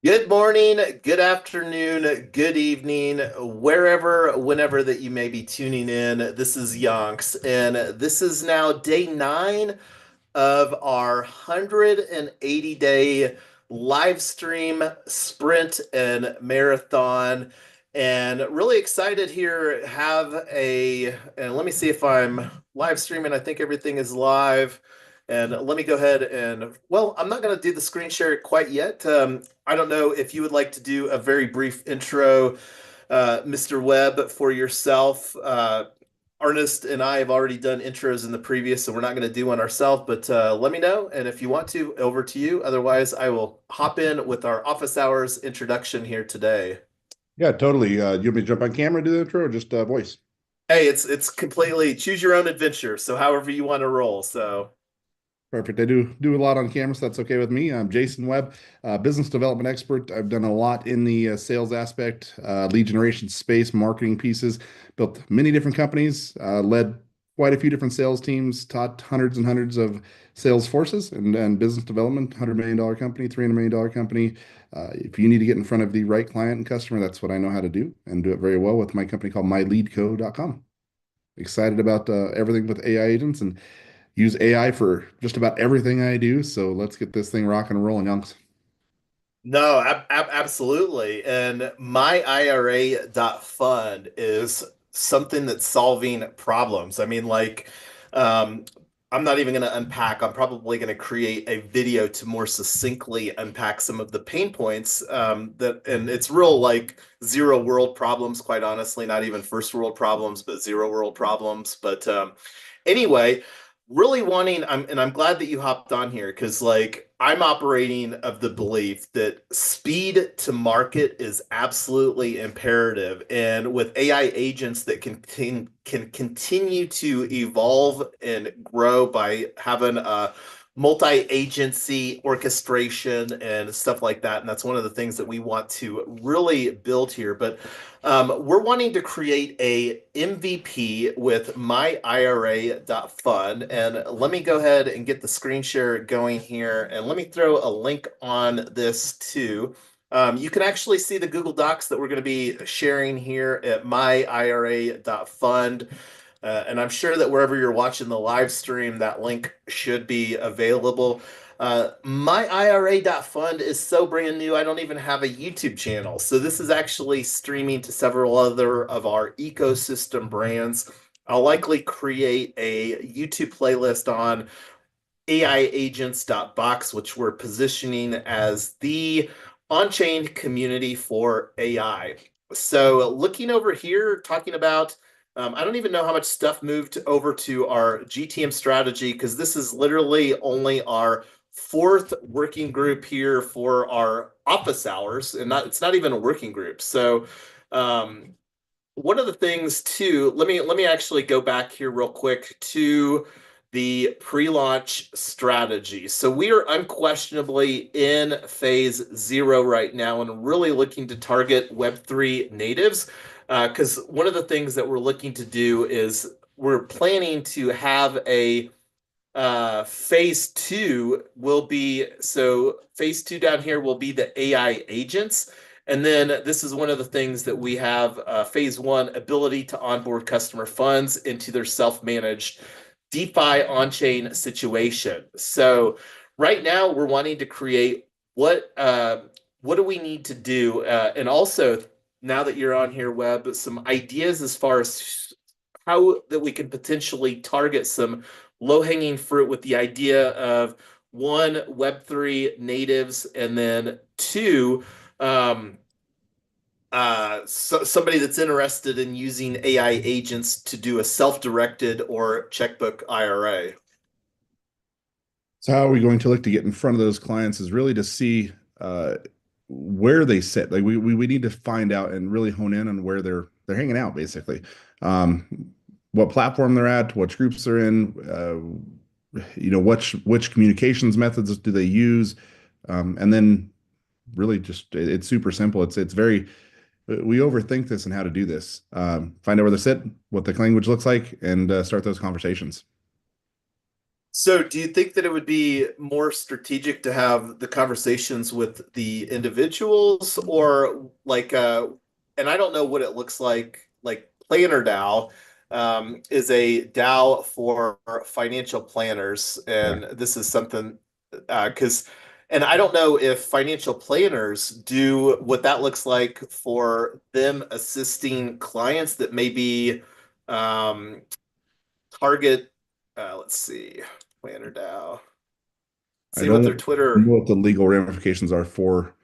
Good morning, good afternoon, good evening, wherever, whenever that you may be tuning in. This is Yonks, and this is now day 9 of our 180-day live stream sprint and marathon. And really excited here. And let me see if I'm live streaming. I think everything is live. And let me go ahead I'm not going to do the screen share quite yet. I don't know if you would like to do a very brief intro, Mr. Webb, for yourself. Ernest and I have already done intros in the previous, so we're not going to do one ourselves, but let me know. And if you want to, over to you. Otherwise, I will hop in with our office hours introduction here today. Yeah, totally. You want me to jump on camera, do the intro, or just voice? Hey, it's completely choose your own adventure. So however you want to roll. So Perfect. I do a lot on camera, so that's okay with me. I'm Jason Webb, business development expert. I've done a lot in the sales aspect, lead generation space, marketing pieces, built many different companies, led quite a few different sales teams, taught hundreds and hundreds of sales forces and business development, $100 million company, $300 million company. If you need to get in front of the right client and customer, that's what I know how to do and do it very well with my company called myLeadCo.com. Excited about everything with AI agents and use AI for just about everything I do. So let's get this thing rocking and rolling, Youngs. no, absolutely. And myIRA.fund is something that's solving problems. I mean, um, I'm not even going to unpack. I'm probably going to create a video to more succinctly unpack some of the pain points and it's real like zero world problems, quite honestly, not even first world problems, but zero world problems. But anyway, really and I'm glad that you hopped on here because like I'm operating of the belief that speed to market is absolutely imperative. And with AI agents that can continue to evolve and grow by having a multi-agency orchestration and stuff like that. And that's one of the things that we want to really build here. But we're wanting to create a MVP with myIRA.fund. And let me go ahead and get the screen share going here. And let me throw a link on this too. You can actually see the Google Docs that we're going to be sharing here at myIRA.fund. And I'm sure that wherever you're watching the live stream, that link should be available. myIRA.fund is so brand new, I don't even have a YouTube channel. So this is actually streaming to several other of our ecosystem brands. I'll likely create a YouTube playlist on AiAgents.Box, which we're positioning as the on-chain community for AI. So looking over here, talking about, I don't even know how much stuff moved over to our GTM strategy because this is literally only our fourth working group here for our office hours, and it's not even a working group. So one of the things too, let me actually go back here real quick to the pre-launch strategy. So we are unquestionably in phase 0 right now and really looking to target Web3 natives. Because one of the things that we're looking to do is we're planning to have a phase 2 will be so phase 2 down here will be the AI agents. And then this is one of the things that we have phase 1 ability to onboard customer funds into their self-managed DeFi on-chain situation. So right now we're wanting to create what do we need to do? And also now that you're on here, Webb, some ideas as far as how that we can potentially target some low-hanging fruit with the idea of one, Web3 natives, and then two, um, somebody that's interested in using AI agents to do a self-directed or checkbook IRA. So how are we going to look to get in front of those clients is really to see uh, where they sit. Like we need to find out and really hone in on where they're hanging out, basically. What platform they're at, which groups they're in, which communications methods do they use, and then really just it's super simple. It's very we overthink this and how to do this. Find out where they sit, what the language looks like, and start those conversations. So, do you think that it would be more strategic to have the conversations with the individuals or and I don't know what it looks like Planner DAO is a DAO for financial planners. Yeah, And this is something and I don't know if financial planners do what that looks like for them assisting clients that maybe um, target let's see, Planner DAO. I See what their don't Twitter. know what the legal ramifications are for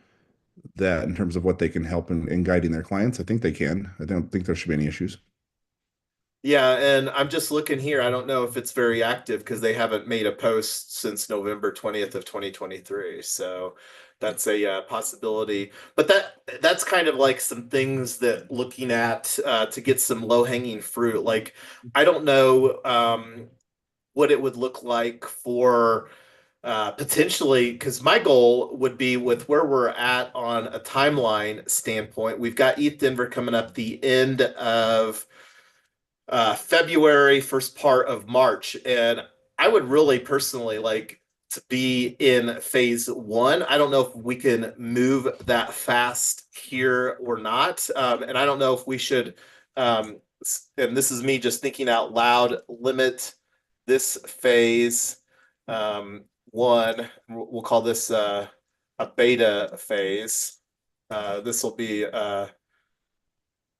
that in terms of what they can help in guiding their clients. I think they can. I don't think there should be any issues. Yeah, and I'm just looking here. I don't know if it's very active because they haven't made a post since November 20th of 2023. So that's a possibility. But that's kind of like some things that looking at to get some low-hanging fruit. Like I don't know what it would look like for potentially, because my goal would be with where we're at on a timeline standpoint. We've got ETH Denver coming up the end of February, first part of March, and I would really personally like to be in phase one. I don't know if we can move that fast here or not, and I don't know if we should. And this is me just thinking out loud. Limit this phase one. We'll call this a beta phase. This will be Is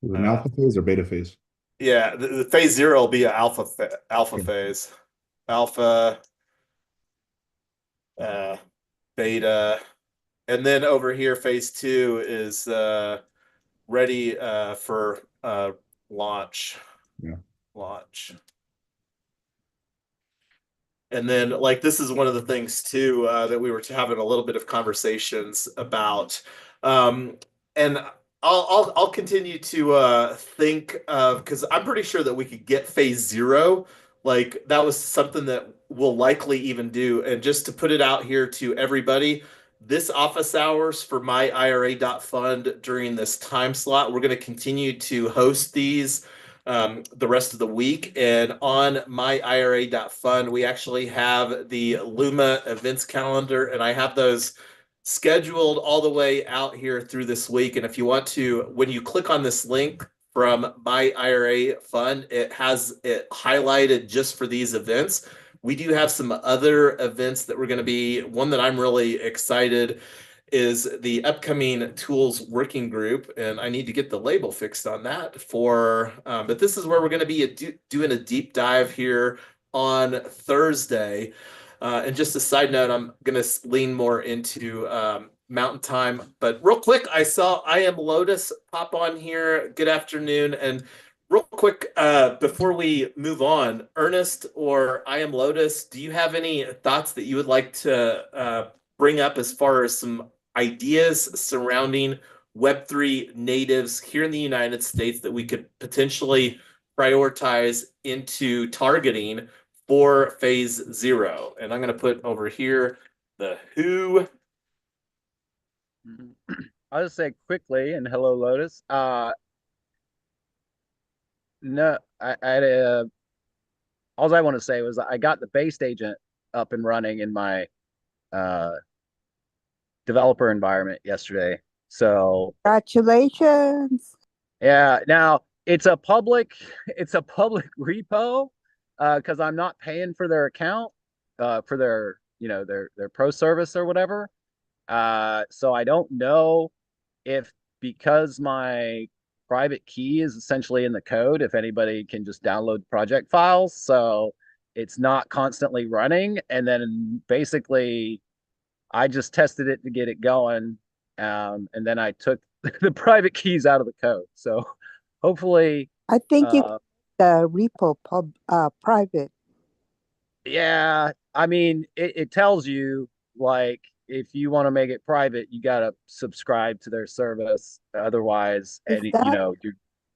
it an uh, alpha phase or beta phase? yeah, the phase zero will be an alpha Okay. phase, alpha, uh, beta, and then over here phase two is ready for launch. Yeah. Launch. And then, like, this is one of the things too that we were having a little bit of conversations about, um, and I'll continue to think of because I'm pretty sure that we could get phase zero. Like that was something that we'll likely even do. And just to put it out here to everybody, this office hours for myIRA.fund during this time slot, we're going to continue to host these the rest of the week. And on myIRA.fund, we actually have the Luma events calendar, and I have those scheduled all the way out here through this week. And if you want to, when you click on this link from my IRA fund, it has it highlighted just for these events. We do have some other events that we're going to be, one that I'm really excited is the upcoming tools working group, and I need to get the label fixed on that for. But this is where we're going to be doing a deep dive here on Thursday. And just a side note, I'm going to lean more into Mountain Time. But real quick, I saw I Am Lotus pop on here. Good afternoon, and real quick before we move on, Ernest or I Am Lotus, do you have any thoughts that you would like to bring up as far as some ideas surrounding Web3 natives here in the United States that we could potentially prioritize into targeting for phase zero? And I'm going to put over here the who. I'll just say quickly, and hello, Lotus. No, I had all I want to say was I got the based agent up and running in my uh, developer environment yesterday. So Congratulations. yeah, now it's a public repo because I'm not paying for their account for their their pro service or whatever. So I don't know if because my private key is essentially in the code, if anybody can just download project files. So it's not constantly running. And then basically I just tested it to get it going. And then I took the private keys out of the code. So hopefully, I think you uh, the repo private. yeah, I mean, it tells you like if you want to make it private, you got to subscribe to their service. Otherwise, Is and that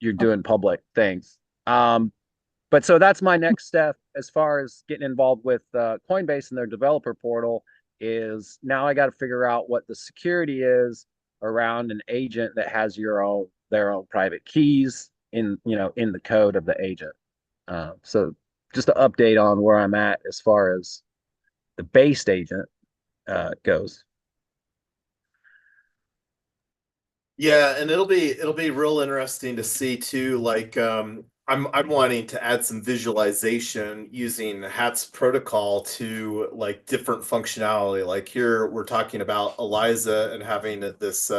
you're doing public things. But so that's my next step as far as getting involved with Coinbase and their developer portal is now I got to figure out what the security is around an agent that has their own private keys in in the code of the agent. So just to update on where I'm at as far as the based agent goes. Yeah, and it'll be real interesting to see too. Like I'm wanting to add some visualization using HAT's protocol to like different functionality. Like here we're talking about Eliza and having this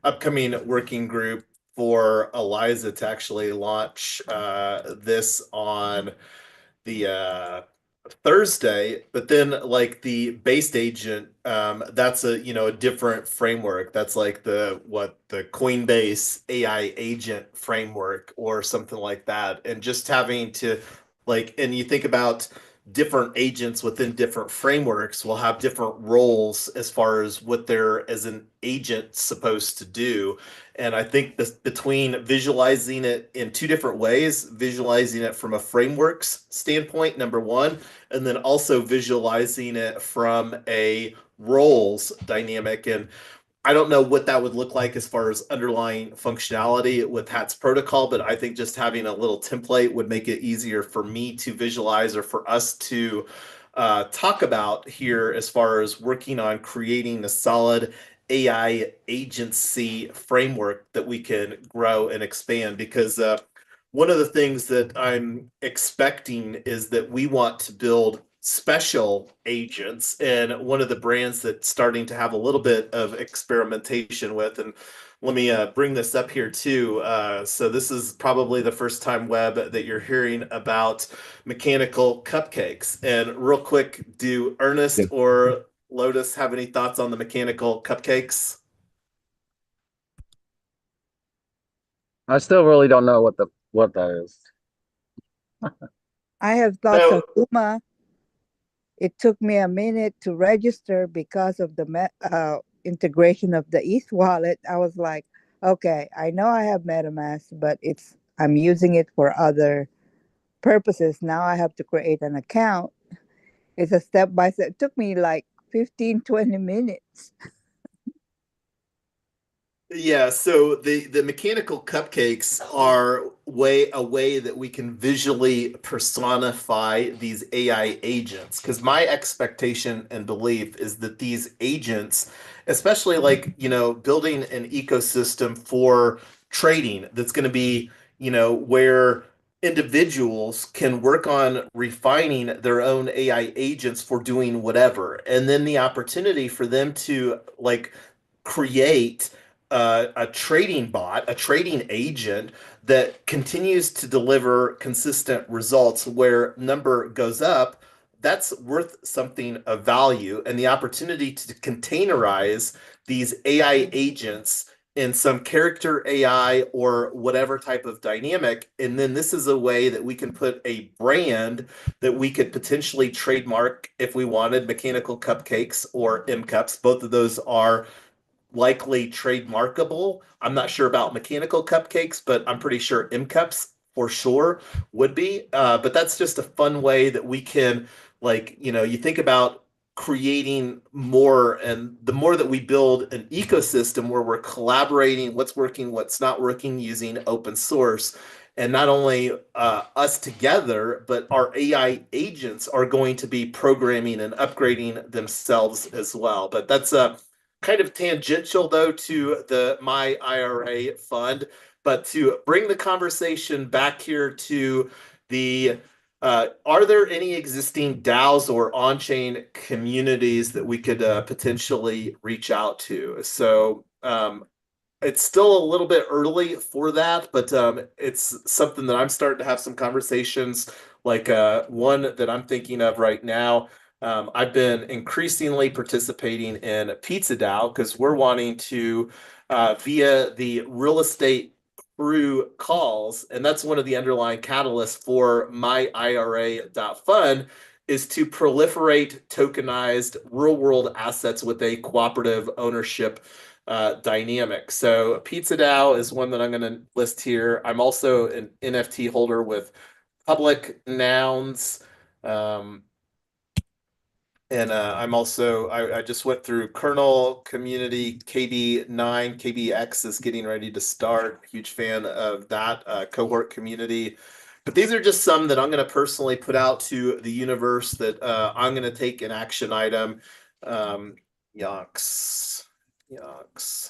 upcoming working group for Eliza to actually launch this on the Thursday, but then like the based agent, that's a different framework. That's like the Coinbase AI agent framework or something like that. And just having to like, and you think about different agents within different frameworks will have different roles as far as what they're as an agent supposed to do. And I think this between visualizing it in two different ways, visualizing it from a frameworks standpoint, number one, and then also visualizing it from a roles dynamic. And I don't know what that would look like as far as underlying functionality with HAT's protocol, but I think just having a little template would make it easier for me to visualize or for us to talk about here as far as working on creating a solid AI agency framework that we can grow and expand. Because one of the things that I'm expecting is that we want to build special agents, and one of the brands that's starting to have a little bit of experimentation with, and let me bring this up here too. So this is probably the first time, Web, that you're hearing about mechanical cupcakes. And real quick, do Ernest Good. or Lotus have any thoughts on the mechanical cupcakes? I still really don't know what that is. I have thoughts on So Uma. It took me a minute to register because of the integration of the ETH wallet. I was like, okay, I know I have MetaMask, but I'm using it for other purposes. Now I have to create an account. It's a step by step. It took me like 15, 20 minutes. yeah, so the mechanical cupcakes are a way that we can visually personify these AI agents. Because my expectation and belief is that these agents, especially like, building an ecosystem for trading that's going to be, where individuals can work on refining their own AI agents for doing whatever. And then the opportunity for them to like create a trading bot, a trading agent that continues to deliver consistent results where number goes up, that's worth something of value. And the opportunity to containerize these AI agents in some character AI or whatever type of dynamic. And then this is a way that we can put a brand that we could potentially trademark if we wanted, mechanical cupcakes or M cups. Both of those are likely trademarkable. I'm not sure about mechanical cupcakes, but I'm pretty sure M cups for sure would be. But that's just a fun way that we can, like, you think about creating more, and the more that we build an ecosystem where we're collaborating, what's working, what's not working using open source. And not only us together, but our AI agents are going to be programming and upgrading themselves as well. But that's a kind of tangential though to the myIRA fund, but to bring the conversation back here to the are there any existing DAOs or on-chain communities that we could potentially reach out to? So it's still a little bit early for that, but it's something that I'm starting to have some conversations. Like one that I'm thinking of right now. I've been increasingly participating in Pizza DAO because we're wanting to, via the real estate crew calls, and that's one of the underlying catalysts for myIRA.fund, is to proliferate tokenized real world assets with a cooperative ownership dynamic. So Pizza DAO is one that I'm going to list here. I'm also an NFT holder with Public Nouns. Um, and I'm also, I just went through Kernel Community KB9. KBX is getting ready to start. Huge fan of that cohort community. But these are just some that I'm going to personally put out to the universe that I'm going to take an action item. Yucks. Yucks.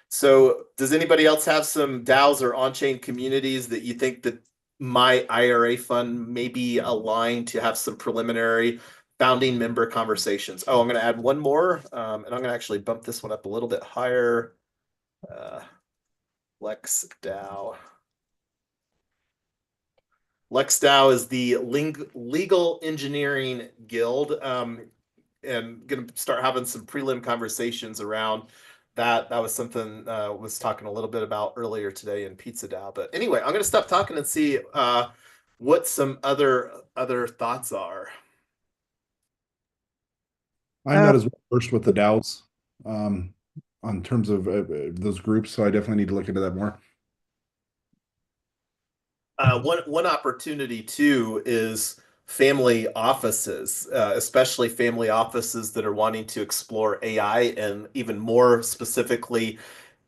So does anybody else have some DAOs or on-chain communities that you think that my IRA fund may be aligned to have some preliminary founding member conversations? Oh, I'm going to add one more, and I'm going to actually bump this one up a little bit higher. Lex DAO. LexDAO is the legal engineering guild, and going to start having some prelim conversations around that. That was something was talking a little bit about earlier today in Pizza DAO. But anyway, I'm going to stop talking and see what some other thoughts are. I'm not as well versed with the DAOs on terms of those groups, so I definitely need to look into that more. One opportunity too is family offices, especially family offices that are wanting to explore AI and even more specifically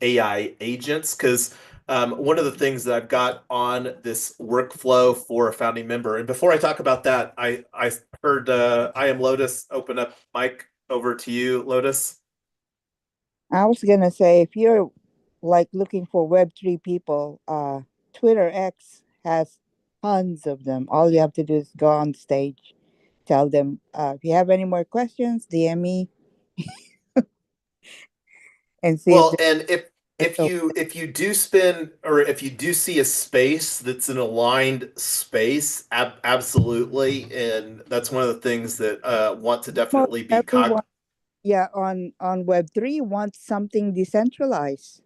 AI agents. Because one of the things that I've got on this workflow for a founding member, and before I talk about that, I heard I am Lotus open up mic over to you, Lotus. I was gonna say, if you're like looking for Web3 people, Twitter X has tons of them. All you have to do is go on stage, tell them, if you have any more questions, DM me and see if Well, and there's so. if you do spend or if you do see a space that's an aligned space, absolutely, and that's one of the things that want to Almost definitely be everyone, yeah, on Web3 wants something decentralized,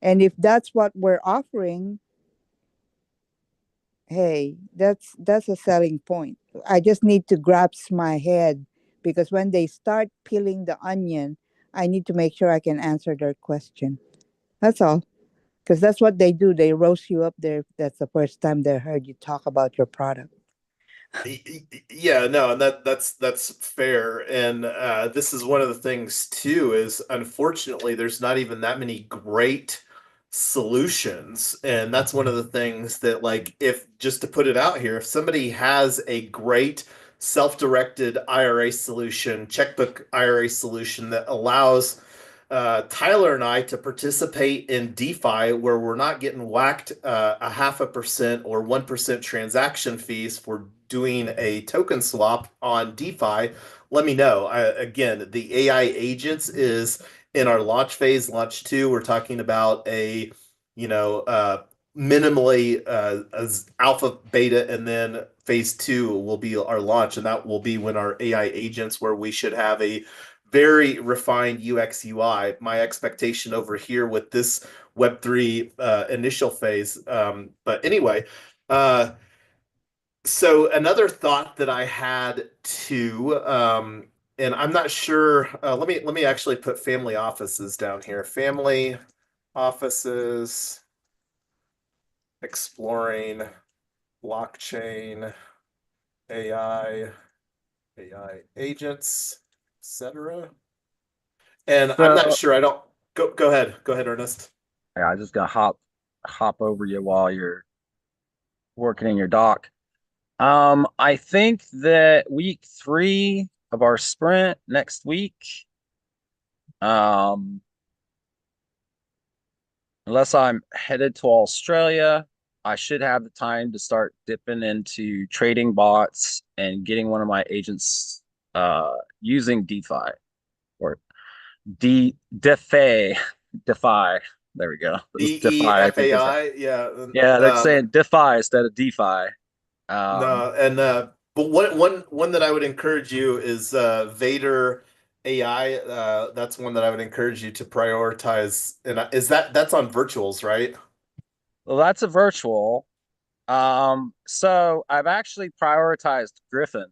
and if that's what we're offering, hey, that's a selling point. I just need to grasp my head, because when they start peeling the onion, I need to make sure I can answer their question. That's all. Because that's what they do. They roast you up there. That's the first time they heard you talk about your product. Yeah, no, and that's fair. And this is one of the things too, is unfortunately there's not even that many great solutions. And that's one of the things that, like, if just to put it out here, if somebody has a great self-directed IRA solution, checkbook IRA solution that allows Tyler and I to participate in DeFi where we're not getting whacked a 0.5% or 1% transaction fees for doing a token swap on DeFi, let me know. Again, the AI agents is in our launch phase, launch two. We're talking about a, you know, minimally as alpha, beta, and then phase two will be our launch, and that will be when our AI agents, where we should have a very refined UX UI. My expectation over here with this Web3 initial phase. But anyway, so another thought that I had too, and I'm not sure. Let me actually put family offices down here. Family offices exploring blockchain, AI, AI agents, etc. And I'm not So sure. I don't go ahead. Go ahead, Ernest. yeah, I just gonna hop over you while you're working in your dock. I think that week 3 of our sprint next week, um, unless I'm headed to Australia, I should have the time to start dipping into trading bots and getting one of my agents using DeFi or DeFi. DeFi. There we go. It was DeFi, I think is right. DEFAI, yeah. Yeah, they're saying DeFi instead of DeFi. No, and but one that I would encourage you is Vader AI. That's one that I would encourage you to prioritize. And is that's on virtuals, right? Well, that's a virtual. So I've actually prioritized Griffin.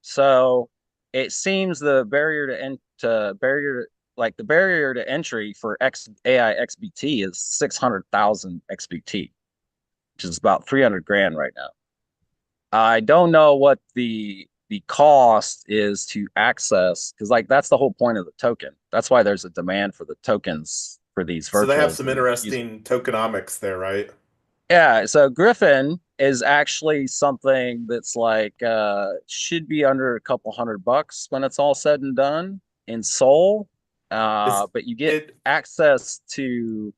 So it seems the barrier to the barrier to entry for X AI XBT is 600,000 XBT, which is about 300 grand right now. I don't know what the cost is to access, because like that's the whole point of the token. That's why there's a demand for the tokens for these So they have virtuals some that are using. interesting tokenomics there, right? Yeah, so Griffin is actually something that's like should be under a couple $100 when it's all said and done in Seoul. Is But you get it access to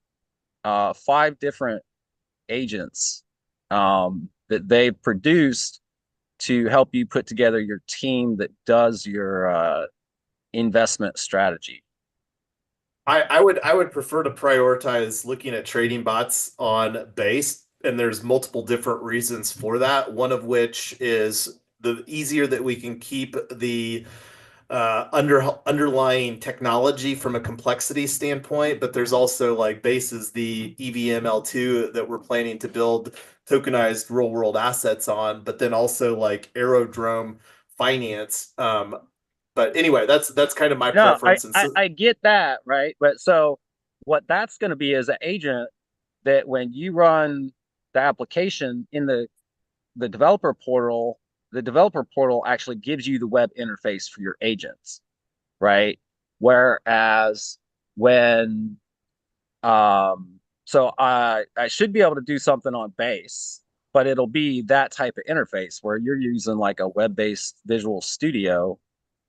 5 different agents that they've produced to help you put together your team that does your investment strategy. I would prefer to prioritize looking at trading bots on base, and there's multiple different reasons for that. One of which is the easier that we can keep the underlying technology from a complexity standpoint, but there's also like bases the EVML2 that we're planning to build tokenized real world assets on, but then also like aerodrome finance. But anyway, that's kind of my No, I, preference. And I so I get that, right? But so what that's going to be is an agent that when you run the application in the developer portal actually gives you the web interface for your agents, right? Whereas when so I should be able to do something on base, but it'll be that type of interface where you're using like a web-based Visual Studio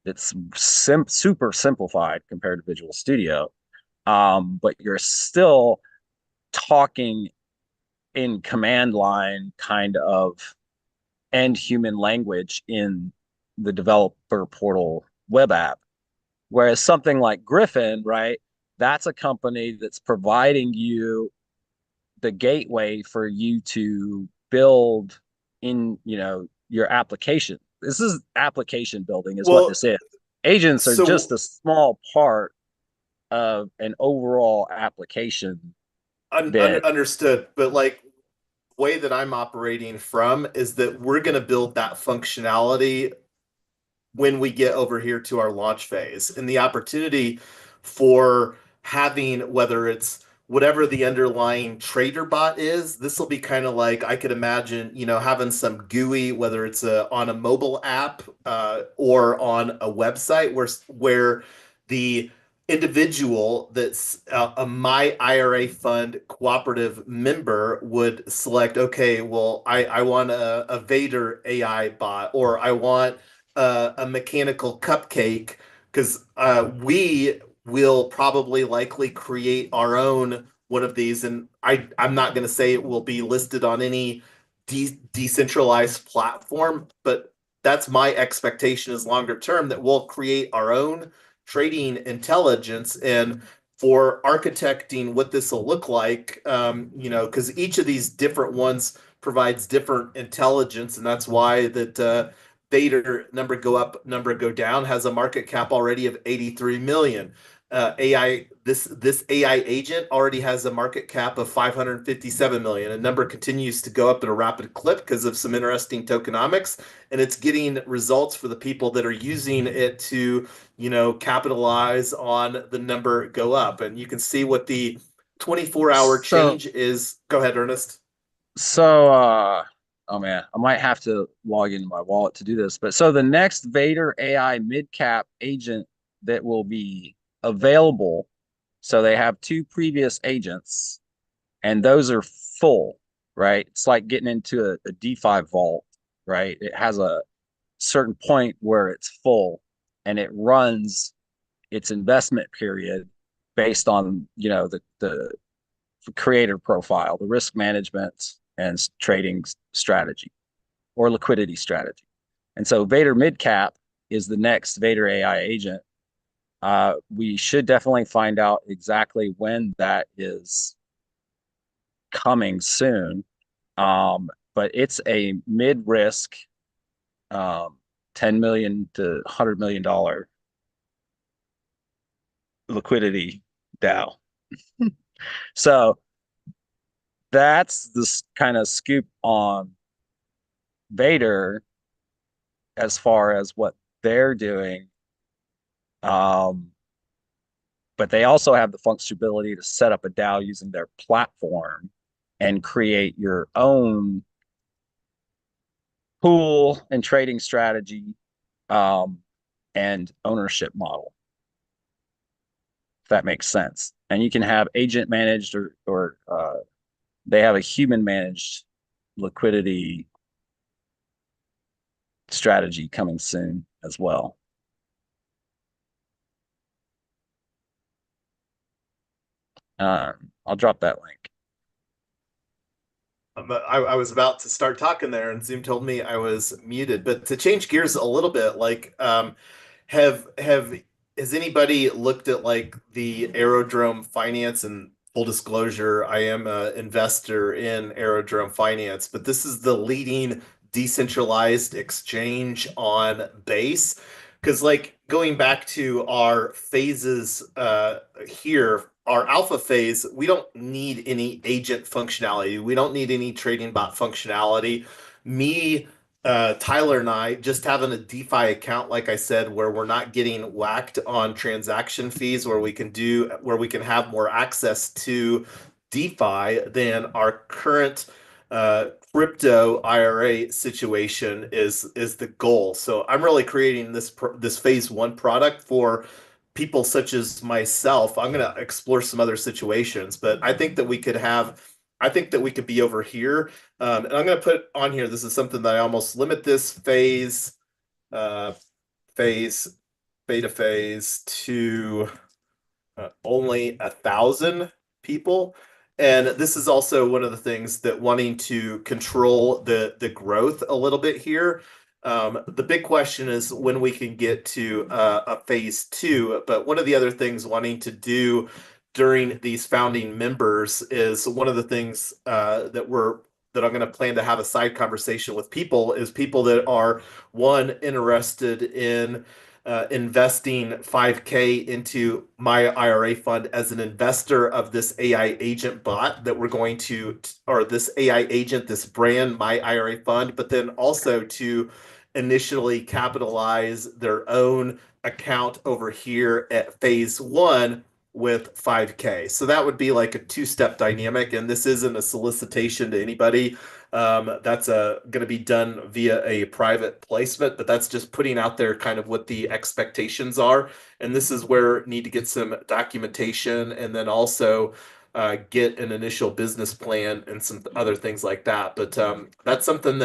that's super simplified compared to Visual Studio. But you're still talking in command line kind of and human language in the developer portal web app. Whereas something like Griffin, right, that's a company that's providing you the gateway for you to build in, your application. This is application building, is what well, this is. Agents are just so a small part of an overall application that understood, but like way that I'm operating from is that we're going to build that functionality when we get over here to our launch phase, and the opportunity for having, whether it's whatever the underlying trader bot is, this will be kind of like, I could imagine, having some GUI, whether it's on a mobile app or on a website, where the individual that's a myIRA.Fund cooperative member would select, okay, well, I want a Vader AI bot, or I want a mechanical cupcake, because we will probably likely create our own one of these, and I'm not going to say it will be listed on any decentralized platform, but that's my expectation is longer term that we'll create our own trading intelligence. And for architecting what this will look like, because each of these different ones provides different intelligence, and that's why that Vader, number go up, number go down, has a market cap already of 83 million. This AI agent already has a market cap of 557 million. And number continues to go up at a rapid clip because of some interesting tokenomics, and it's getting results for the people that are using it to, capitalize on the number go up. And you can see what the 24-hour so change is. Go ahead, Ernest. oh man, I might have to log into my wallet to do this. But so the next Vader AI mid cap agent that will be available, so they have 2 previous agents and those are full, right? It's like getting into a DeFi vault, right? It has a certain point where it's full and it runs its investment period based on, the creator profile, the risk management and trading strategy or liquidity strategy. And so Vader Midcap is the next Vader AI agent. We should definitely find out exactly when that is coming soon. But it's a mid-risk, 10 million to $100 million liquidity DAO. So that's this kind of scoop on Vader as far as what they're doing. Um, but they also have the functionality to set up a DAO using their platform and create your own pool and trading strategy, um, and ownership model, if that makes sense. And you can have agent managed or they have a human managed liquidity strategy coming soon as well. I'll drop that link. I was about to start talking there, and Zoom told me I was muted. But to change gears a little bit, like, have has anybody looked at like the Aerodrome Finance? And full disclosure, I am an investor in Aerodrome Finance, but this is the leading decentralized exchange on Base. Because like going back to our phases here, our alpha phase, we don't need any agent functionality. We don't need any trading bot functionality. Me, Tyler and I just having a DeFi account, like I said, where we're not getting whacked on transaction fees, where we can have more access to DeFi than our current crypto IRA situation is the goal. So I'm really creating this phase one product for people such as myself. I'm going to explore some other situations, but I think that we could be over here. And I'm going to put on here, this is something that I almost limit this uh, phase, beta phase to only 1,000 people. And this is also one of the things that wanting to control the growth a little bit here. The big question is when we can get to a phase two. But one of the other things wanting to do during these founding members is one of the things that I'm going to plan to have a side conversation with people is people that are one interested in investing 5K into myIRA.Fund as an investor of this AI agent bot that we're going to, or this AI agent, this brand myIRA.Fund, but then also to initially capitalize their own account over here at phase one with 5K. So that would be like a two-step dynamic. And this isn't a solicitation to anybody. That's going to be done via a private placement, but that's just putting out there kind of what the expectations are. And this is where need to get some documentation and then also get an initial business plan and some other things like that. But that's something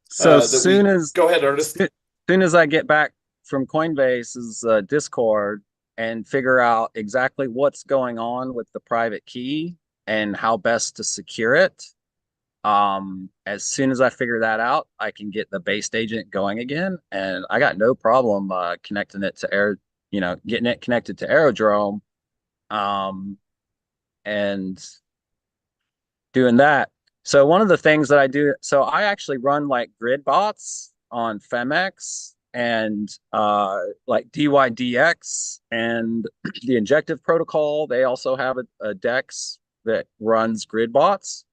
So that we go ahead, Ernest. soon as I get back from Coinbase's Discord and figure out exactly what's going on with the private key and how best to secure it, as soon as I figure that out, I can get the based agent going again, and I got no problem connecting it to getting it connected to Aerodrome, and doing that. So one of the things that I do, so I actually run like grid bots on Femex and like DYDX and the Injective protocol. They also have a DEX that runs grid bots.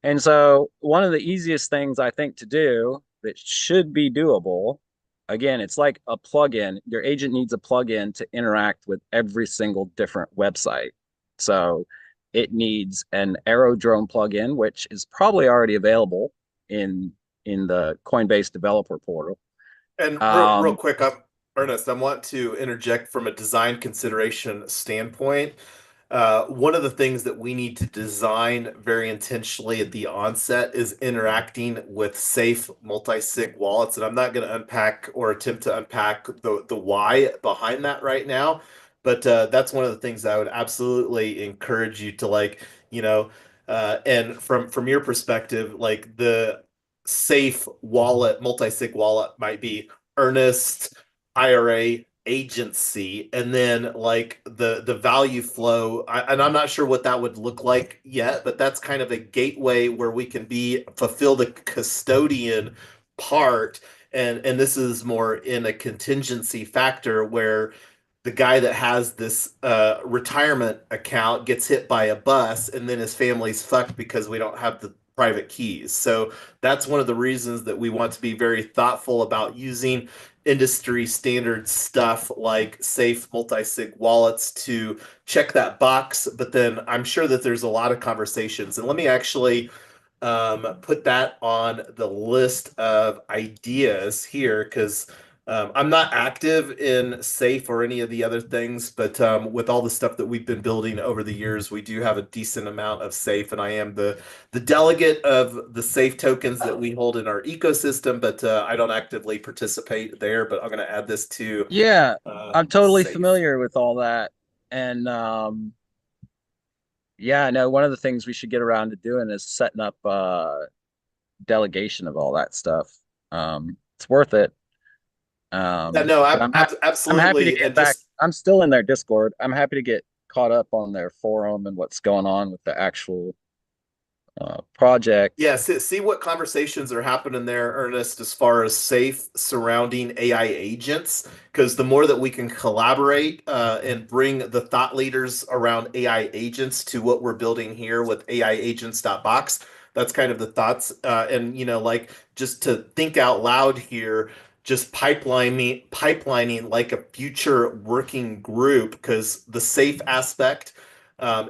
And so one of the easiest things I think to do that should be doable, again, it's like a plugin. Your agent needs a plugin to interact with every single different website. So it needs an Aerodrome plugin, which is probably already available in the Coinbase developer portal. And real quick, Ernest, I want to interject from a design consideration standpoint. One of the things that we need to design very intentionally at the onset is interacting with safe multi-sig wallets. And I'm not going to unpack or attempt to unpack the why behind that right now. But that's one of the things I would absolutely encourage you to like, and from your perspective, like the safe wallet, multi-sig wallet might be Earnest, IRA, agency, and then like the value flow. And I'm not sure what that would look like yet, but that's kind of a gateway where we can fulfill the custodian part. And this is more in a contingency factor where the guy that has this retirement account gets hit by a bus and then his family's fucked because we don't have the private keys. So that's one of the reasons that we want to be very thoughtful about using industry standard stuff like safe multi-sig wallets to check that box. But then I'm sure that there's a lot of conversations. And let me actually put that on the list of ideas here because I'm not active in Safe or any of the other things, but with all the stuff that we've been building over the years, we do have a decent amount of Safe, and I am the delegate of the Safe tokens that we hold in our ecosystem, but I don't actively participate there. But I'm going to add this to Yeah, I'm totally Safe. familiar with all that. And yeah, no, one of the things we should get around to doing is setting up delegation of all that stuff. It's worth it. Yeah, no, But I'm happy to absolutely, get and back. just I'm still in their Discord. I'm happy to get caught up on their forum and what's going on with the actual project. yeah, see what conversations are happening there, Ernest, as far as Safe surrounding AI agents. Because the more that we can collaborate and bring the thought leaders around AI agents to what we're building here with AiAgents.Box, that's kind of the thoughts. And like just to think out loud here, just pipelining like a future working group, because the Safe aspect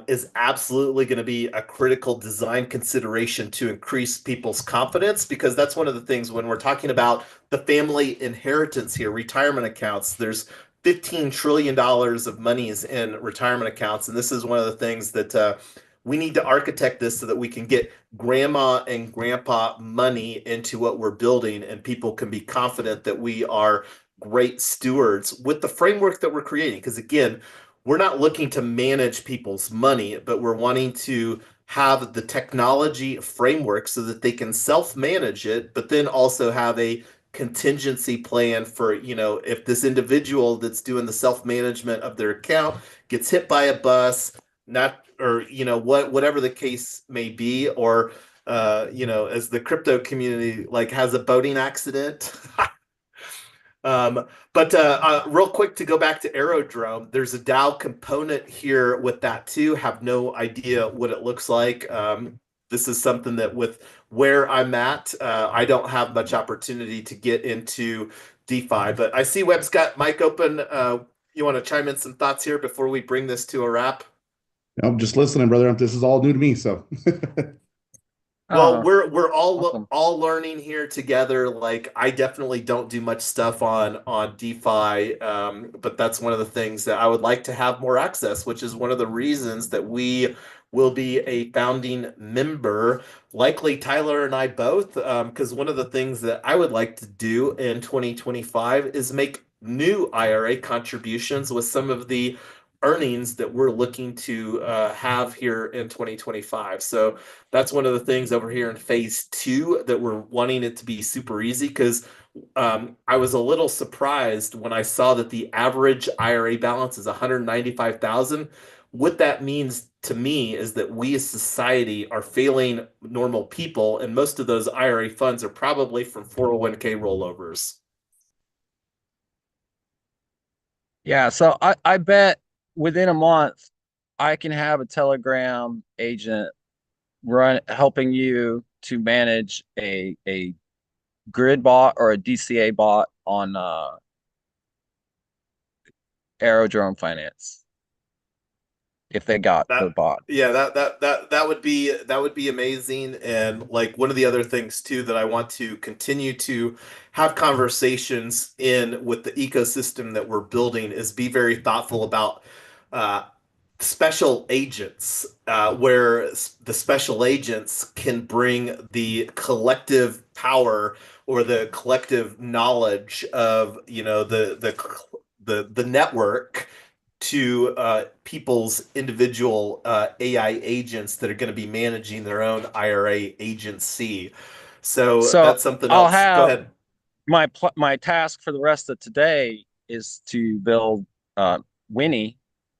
is absolutely going to be a critical design consideration to increase people's confidence, because that's one of the things when we're talking about the family inheritance here, retirement accounts, there's $15 trillion of monies in retirement accounts. And this is one of the things that we need to architect this so that we can get grandma and grandpa money into what we're building, and people can be confident that we are great stewards with the framework that we're creating. Because again, we're not looking to manage people's money, but we're wanting to have the technology framework so that they can self-manage it, but then also have a contingency plan for, if this individual that's doing the self-management of their account gets hit by a bus, not, or, whatever the case may be, or, as the crypto community like has a boating accident. But real quick to go back to Aerodrome, there's a DAO component here with that too. Have no idea what it looks like. This is something that with where I'm at, I don't have much opportunity to get into DeFi. But I see Webb's got mic open. You want to chime in some thoughts here before we bring this to a wrap? I'm just listening, brother. This is all new to me, so Well, Oh, we're all awesome. all learning here together. Like I definitely don't do much stuff on DeFi, but that's one of the things that I would like to have more access, which is one of the reasons that we will be a founding member, likely Tyler and I both, because one of the things that I would like to do in 2025 is make new IRA contributions with some of the earnings that we're looking to have here in 2025. So that's one of the things over here in phase two that we're wanting it to be super easy, because I was a little surprised when I saw that the average IRA balance is 195,000. What that means to me is that we as society are failing normal people, and most of those IRA funds are probably from 401k rollovers. Yeah, so I bet within a month I can have a Telegram agent run helping you to manage a grid bot or a DCA bot on Aerodrome Finance if they got the That bot. yeah, that would be amazing. And like one of the other things too that I want to continue to have conversations in with the ecosystem that we're building is be very thoughtful about uh, special agents, where the special agents can bring the collective power or the collective knowledge of the network to people's individual AI agents that are going to be managing their own IRA agency. So So that's something I'll else. Go have ahead. my task for the rest of today is to build uh, Winnie,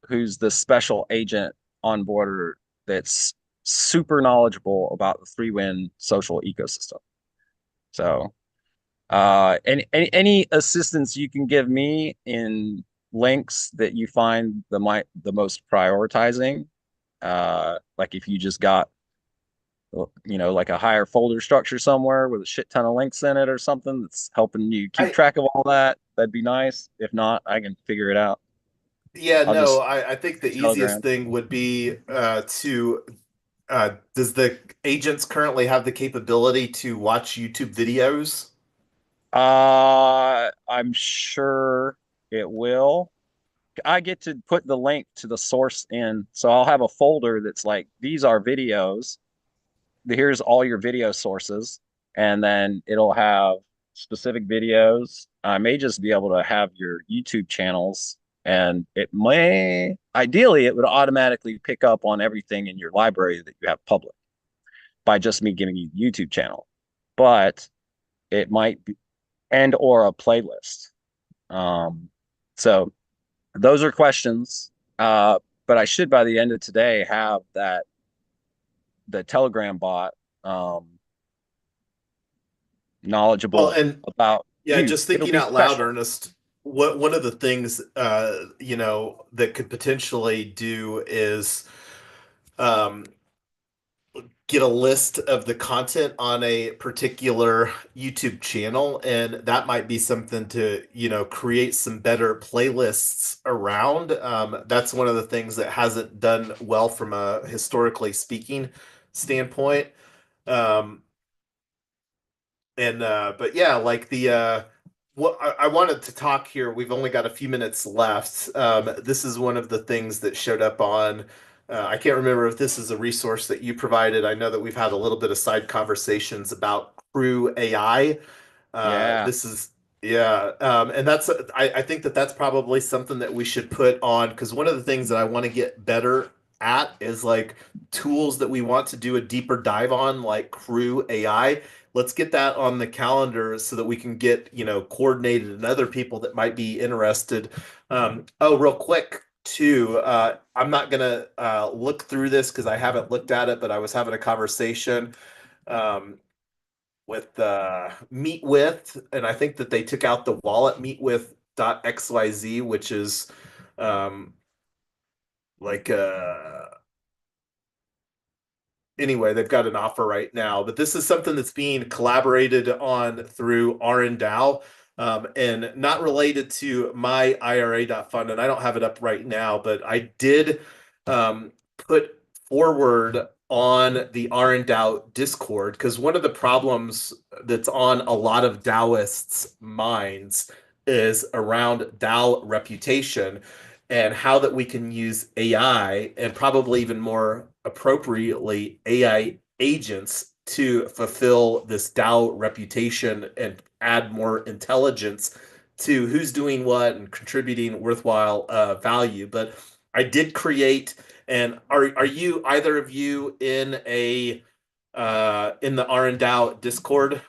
who's the special agent onboarder that's super knowledgeable about the three win social ecosystem. So any assistance you can give me in links that you find the most prioritizing, like if you just got like a higher folder structure somewhere with a shit ton of links in it or something that's helping you keep I track of all that, that'd be nice. If not, I can figure it out. Yeah, I'll no, just I think the easiest Telegram. thing would be to does the agents currently have the capability to watch YouTube videos? I'm sure it will. I get to put the link to the source in. So I'll have a folder that's like, these are videos. Here's all your video sources. And then it'll have specific videos. I may just be able to have your YouTube channels, and it may, ideally, it would automatically pick up on everything in your library that you have public by just me giving you the YouTube channel. But it might be, and or a playlist. So those are questions. But I should by the end of today have that the Telegram bot Well, knowledgeable and about yeah, you. just It'll thinking be out loud, special. Ernest, what one of the things that could potentially do is um get a list of the content on a particular YouTube channel, and that might be something to, create some better playlists around. That's one of the things that hasn't done well from a historically speaking standpoint. Um, and but yeah, like the what I wanted to talk here. We've only got a few minutes left. This is one of the things that showed up on. I can't remember if this is a resource that you provided. I know that we've had a little bit of side conversations about Crew AI. Yeah. This is yeah, and I think that that's probably something that we should put on because one of the things that I want to get better at is like tools that we want to do a deeper dive on, like Crew AI. Let's get that on the calendar so that we can get coordinated and other people that might be interested. Oh, real quick too, I'm not gonna look through this because I haven't looked at it, but I was having a conversation. Um, with Meet With, and I think that they took out the wallet Meet with .xyz, which is um, like anyway, they've got an offer right now, but this is something that's being collaborated on through RNDAO, and not related to myIRA.fund, and I don't have it up right now, but I did put forward on the RNDAO Discord because one of the problems that's on a lot of Daoists' minds is around DAO reputation and how that we can use AI and probably even more appropriately AI agents to fulfill this DAO reputation and add more intelligence to who's doing what and contributing worthwhile value. But I did create, and are you either of you in the RNDAO Discord?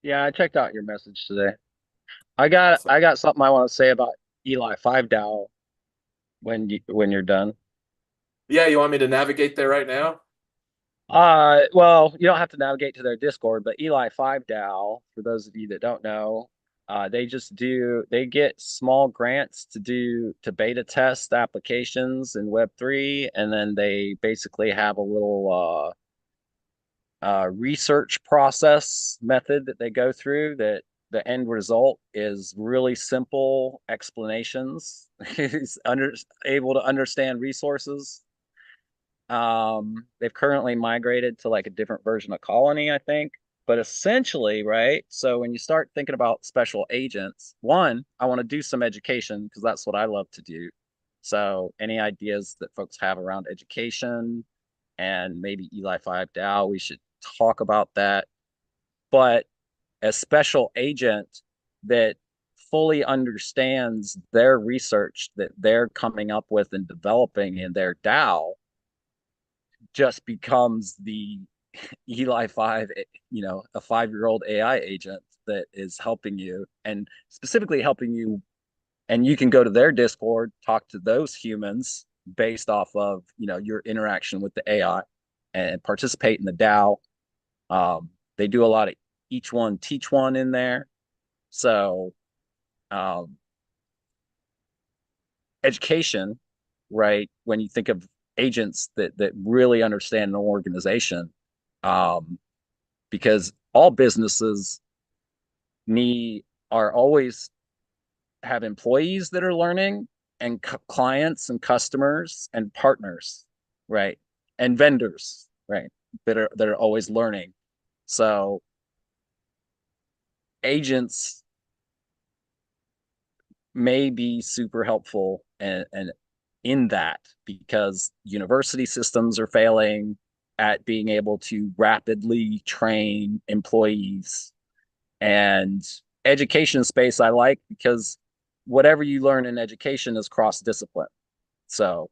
Yeah, I checked out your message today. Awesome. I got something I want to say about Eli 5 DAO when you're done. Yeah, you want me to navigate there right now? Well, you don't have to navigate to their Discord, but Eli 5 DAO, for those of you that don't know, they get small grants to beta test applications in Web3, and then they basically have a little research process method that they go through that the end result is really simple explanations. He's able to understand resources. They've currently migrated to like a different version of Colony, I think. But essentially, right? So when you start thinking about special agents, one, I want to do some education because that's what I love to do. So any ideas that folks have around education and maybe Eli 5 DAO, we should talk about that. But a special agent that fully understands their research that they're coming up with and developing in their DAO just becomes the Eli 5, a 5-year-old AI agent that is helping you and specifically helping you. And you can go to their Discord, talk to those humans based off of, your interaction with the AI and participate in the DAO. They do a lot of each one teach one in there. So, um, education, right? When you think of agents that really understand an organization, um, because all businesses need are always have employees that are learning and clients and customers and partners, right? And vendors, right? That are always learning. So agents may be super helpful and in that, because university systems are failing at being able to rapidly train employees. And education space I like, because whatever you learn in education is cross discipline. So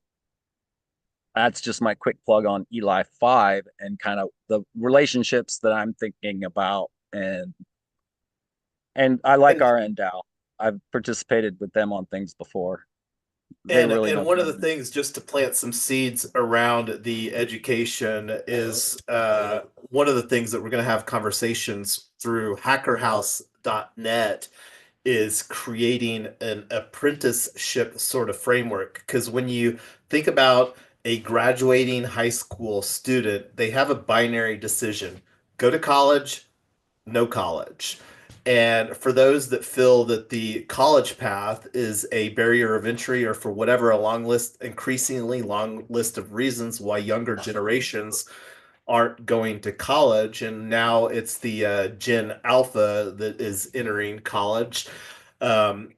that's just my quick plug on Eli 5 and kind of the relationships that I'm thinking about. And I like And our Endow. I've participated with them on things before. They and really and know one the of the game. things, just to plant some seeds around the education, is one of the things that we're going to have conversations through hackerhouse.net is creating an apprenticeship sort of framework. Because when you think about a graduating high school student, they have a binary decision: go to college, no college. And for those that feel that the college path is a barrier of entry, or for whatever, a long list, increasingly long list of reasons why younger generations aren't going to college, and now it's the Gen Alpha that is entering college. And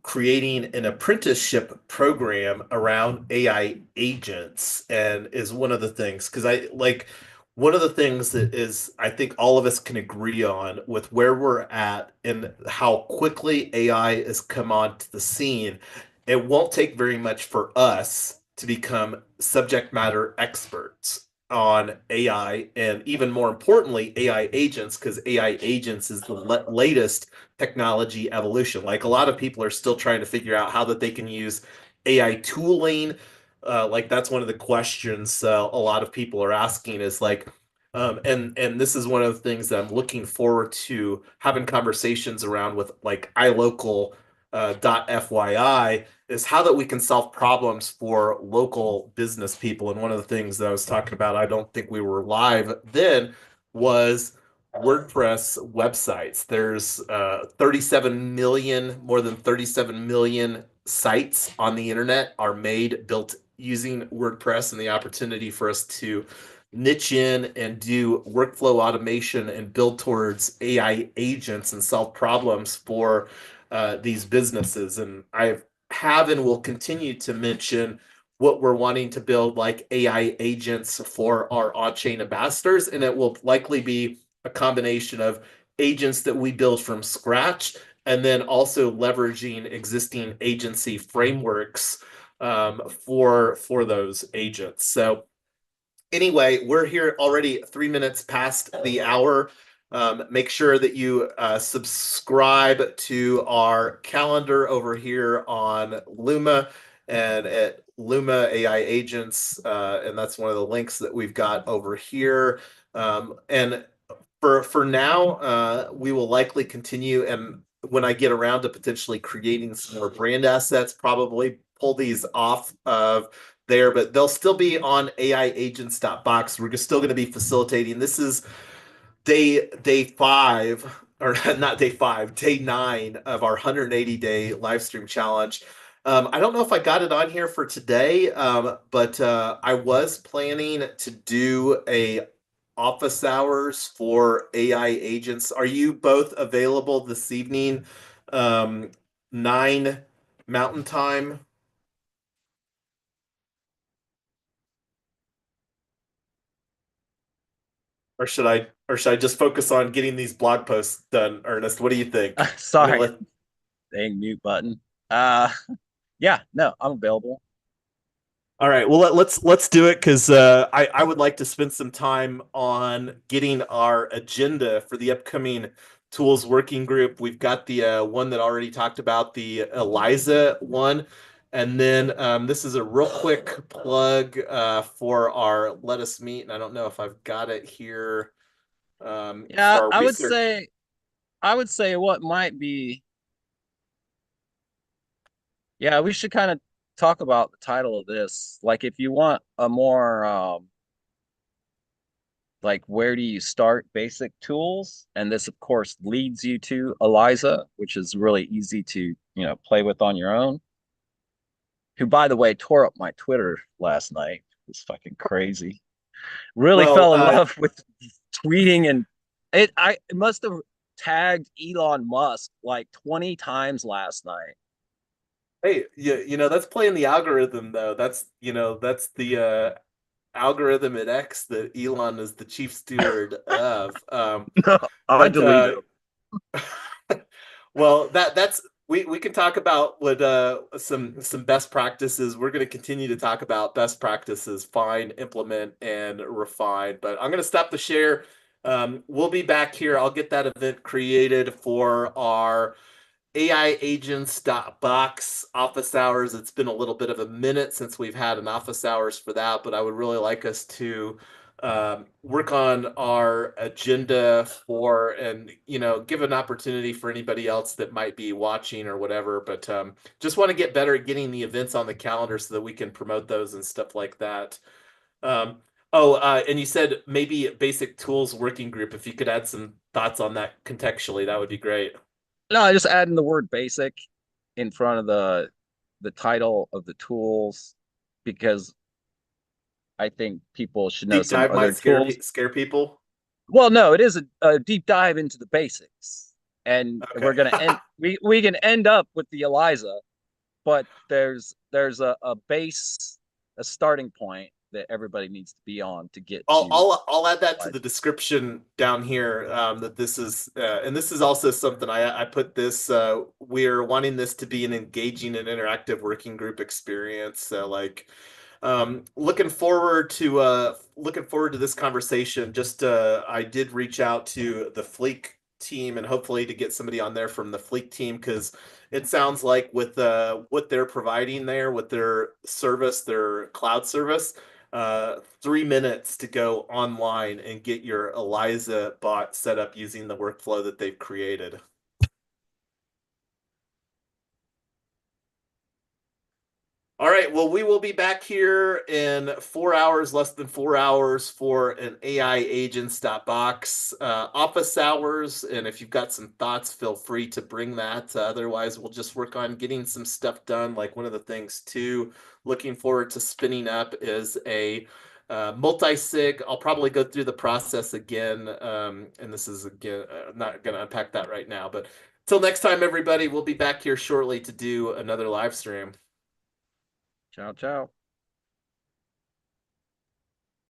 creating an apprenticeship program around AI agents and is one of the things, because I like one of the things that is, I think all of us can agree on with where we're at and how quickly AI has come onto the scene. It won't take very much for us to become subject matter experts on AI, and even more importantly, AI agents, because AI agents is the latest technology evolution. Like, a lot of people are still trying to figure out how that they can use AI tooling. Like, that's one of the questions a lot of people are asking, is like, and this is one of the things that I'm looking forward to having conversations around with, like, iLocal .fyi, is how that we can solve problems for local business people. And one of the things that I was talking about, I don't think we were live then, was WordPress websites. There's 37 million, more than 37 million sites on the internet are made, built using WordPress, and the opportunity for us to niche in and do workflow automation and build towards AI agents and solve problems for these businesses. And I have and will continue to mention what we're wanting to build, like AI agents for our on-chain ambassadors, and it will likely be a combination of agents that we build from scratch, and then also leveraging existing agency frameworks for those agents. So anyway, we're here already 3 minutes past the hour. Make sure that you subscribe to our calendar over here on Luma and at Luma AI Agents. And that's one of the links that we've got over here. And for now, we will likely continue. And when I get around to potentially creating some more brand assets, probably pull these off of there, but they'll still be on AiAgents.Box. We're still going to be facilitating. This is day 5, or not day 5, day 9 of our 180-day live stream challenge. I don't know if I got it on here for today, but I was planning to do a office hours for AI agents. Are you both available this evening? 9 Mountain Time. Or should I just focus on getting these blog posts done, Ernest? What do you think? I'm gonna Sorry, let dang mute button. Uh, yeah, no, I'm available. All right, well, let's do it, because I would like to spend some time on getting our agenda for the upcoming tools working group. We've got the one that I already talked about, the Eliza one, and then this is a real quick plug for our Let Us Meet, and I don't know if I've got it here Yeah, for our research. I would say what might be, yeah, we should kind of talk about the title of this. Like, if you want a more like, where do you start basic tools? And this, of course, leads you to Eliza, which is really easy to, play with on your own. Who, by the way, tore up my Twitter last night. It was fucking crazy. Really Well, fell in love with tweeting, and it must have. tagged Elon Musk like 20 times last night. Hey, that's playing the algorithm though. That's that's the algorithm at X that Elon is the chief steward of. I But deleted him. well, that's we can talk about what some best practices. We're going to continue to talk about best practices, find, implement, and refine. But I'm going to stop the share. We'll be back here. I'll get that event created for our AiAgents.Box office hours. It's been a little bit of a minute since we've had an office hours for that, but I would really like us to work on our agenda for, and give an opportunity for anybody else that might be watching or whatever. But just want to get better at getting the events on the calendar so that we can promote those and stuff like that. Um, and you said maybe basic tools working group. If you could add some thoughts on that contextually, that would be great. No, I just adding the word basic in front of the title of the tools because I think people should know Deep some dive other might scare tools. scare people. Well, no, it is a deep dive into the basics, and we're Okay. gonna end. We can end up with the ELIZA, but there's a base, a starting point that everybody needs to be on to get I'll to I'll add that to the ELIZA. description down here. That this is and this is also something I put this. We're wanting this to be an engaging and interactive working group experience. So like, looking forward to this conversation. Just I did reach out to the Fleek team and hopefully to get somebody on there from the Fleek team because it sounds like with what they're providing there with their service, their cloud service, 3 minutes to go online and get your Eliza bot set up using the workflow that they've created. All right, well, we will be back here in 4 hours, less than 4 hours, for an AiAgents.Box office hours. And if you've got some thoughts, feel free to bring that. Otherwise, we'll just work on getting some stuff done. Like one of the things, too, looking forward to spinning up is a multi-sig. I'll probably go through the process again. And this is, again, I'm not going to unpack that right now. But till next time, everybody, we'll be back here shortly to do another live stream. Ciao, ciao.